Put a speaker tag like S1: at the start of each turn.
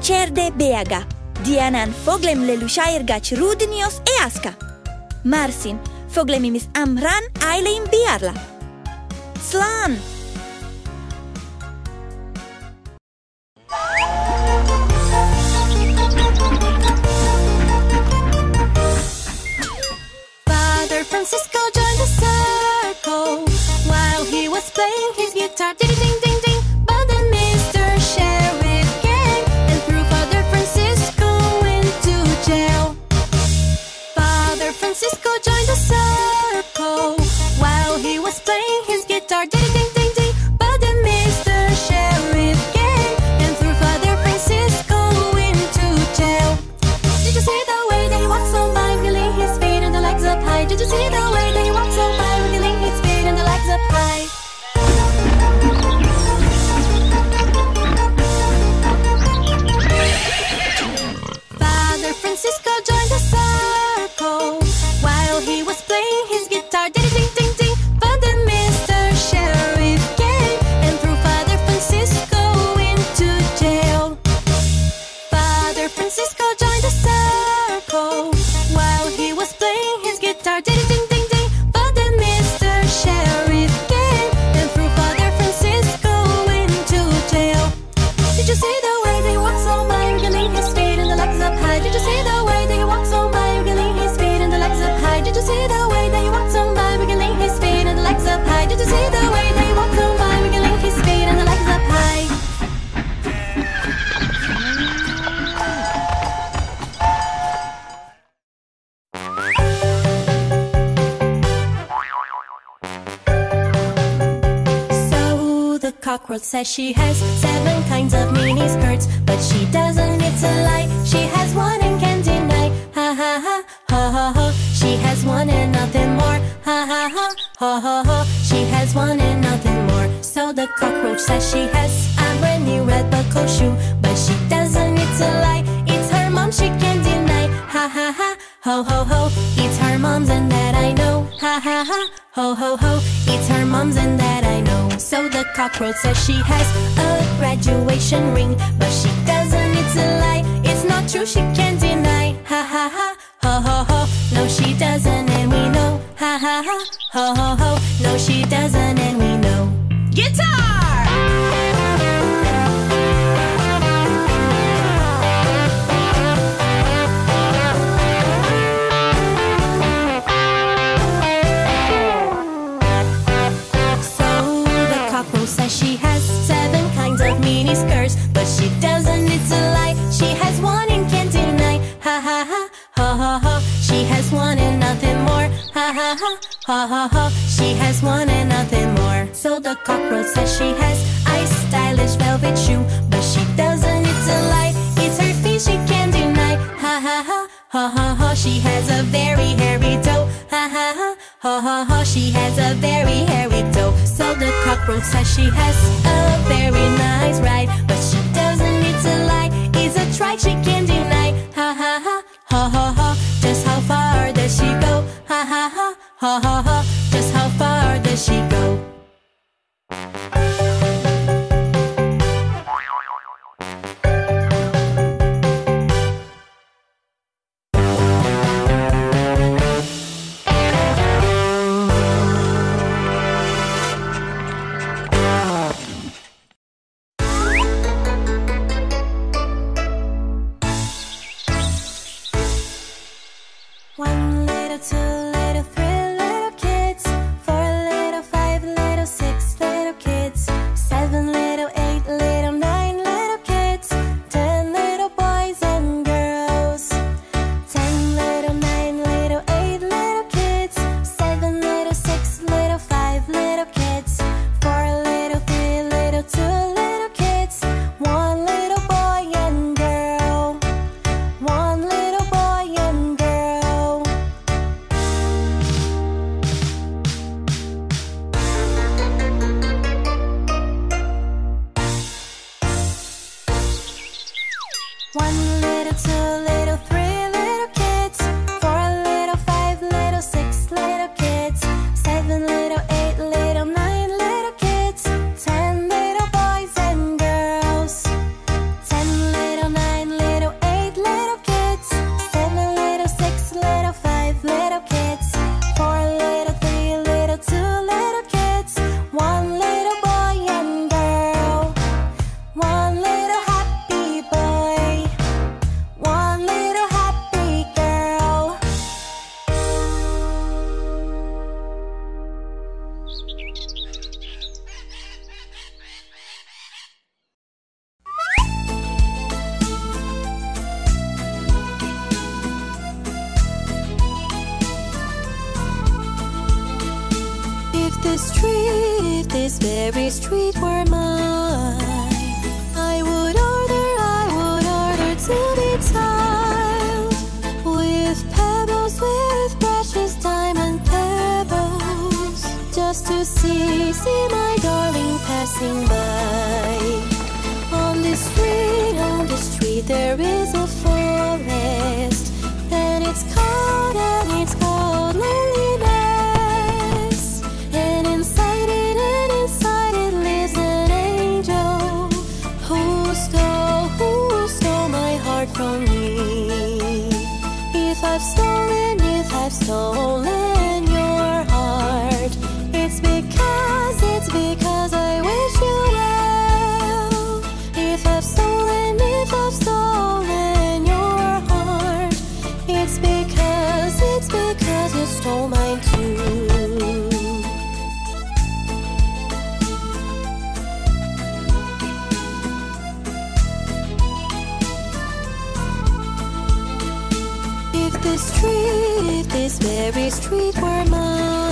S1: chair de Beaga. Dianan Foghlaim le Lúcháir gach rúdinios e asca. Marsin, Foghlaim mis Amhráin aile in biarla. Slán!
S2: Father Francisco joined the circle while he was playing his guitar. Ding, ding, ding, ding. But then Mr. Sheriff came and threw Father Francisco into jail. Father Francisco joined the circle while he was playing his guitar. Ding, ding, ding, ding. But then Mr. Sheriff came and threw Father Francisco into jail. Did you see the way that he walks on by, wiggling his feet and the legs up high? Did you see the way that he walks on by, wiggling his feet and the legs up high? Father Francisco joined the circle while he was playing his guitar. Ding, ding, ding, ding. But then Mr. Sheriff came and threw Father Francisco into jail. Father Francisco joined the circle while he was playing his guitar. Ding, ding, ding, ding. But then Mr. Sheriff came and threw Father Francisco into jail. Did you see the way that he walks on by, wiggling his feet and the legs up high? Did you see the way that he walks on by, wiggling his feet and the legs up high? Did you see the way that he walks on by, wiggling his feet and the legs up high? Did you see the way that he walks on by, wiggling his feet and the legs up high? So the cockroach says she has 7 kinds of mini skirts, but she doesn't, it's a lie. She has one and can't deny. Ha ha ha, ha ha ha. She has one and nothing more. Ha ha ha, ha ha ha. She has one and nothing more. So the cockroach says she has a brand new red buckle shoe, but she doesn't, it's a lie. It's her mom, she can't deny. Ha ha ha, ho ho ho. It's her mom's and that I know. Ha ha ha, ho ho ho. It's her mom's and that I know. So the cockroach says she has a graduation ring, but she doesn't, it's a lie. It's not true, she can't deny. Ha ha ha, ho ho ho. No, she doesn't and we know. Ha ha ha, ho ho ho. No, she doesn't and we know. Guitar! Says she has 7 kinds of mini skirts, but she doesn't, it's a lie. She has one and can't deny. Ha ha ha, ha ha ha. She has one and nothing more. Ha ha ha, ha ha ha. She has one and nothing more. So the cockroach says she has a stylish velvet shoe, but she doesn't, it's a lie. It's her feet, she can't deny. Ha ha ha, ha ha ha. She has a very hairy toe. Ha ha ha, ha ha ha. She has a very hairy toe. So the cockroach says she has a very nice ride, but she doesn't, it's a lie. It's a trike, she can't deny. Ha ha ha, ha ha ha. Just how far does she go? Ha ha ha, ha ha ha. Just how far does she go? One little, 2 little, 3 little kids, 4 little, 5 little, 6 little kids, 7 little, 8 little, 9 little kids, 10 little boys and girls, 10 little, 9 little, 8 little kids, 7 little, 6 little, 5 little kids, 4 little, 3 little, 2 little kids, 1 little boy and girl, 1 little boy and girl. One little, 2 little, 3 little kids, 4 little, 5 little, 6 little kids, 7 little, 8 little, 9 little kids, 10 little boys and girls, 10 little, 9 this very street were mine, I would order to be tiled with pebbles, with precious diamond pebbles, just to see my darling passing by. On this street there is a forest, and it's called loneliness. And inside it lives an angel who stole my heart from me. If I've stolen your heart, it's because I wish you well. If I've stolen your heart, it's because you stole mine too. If this very street were mine,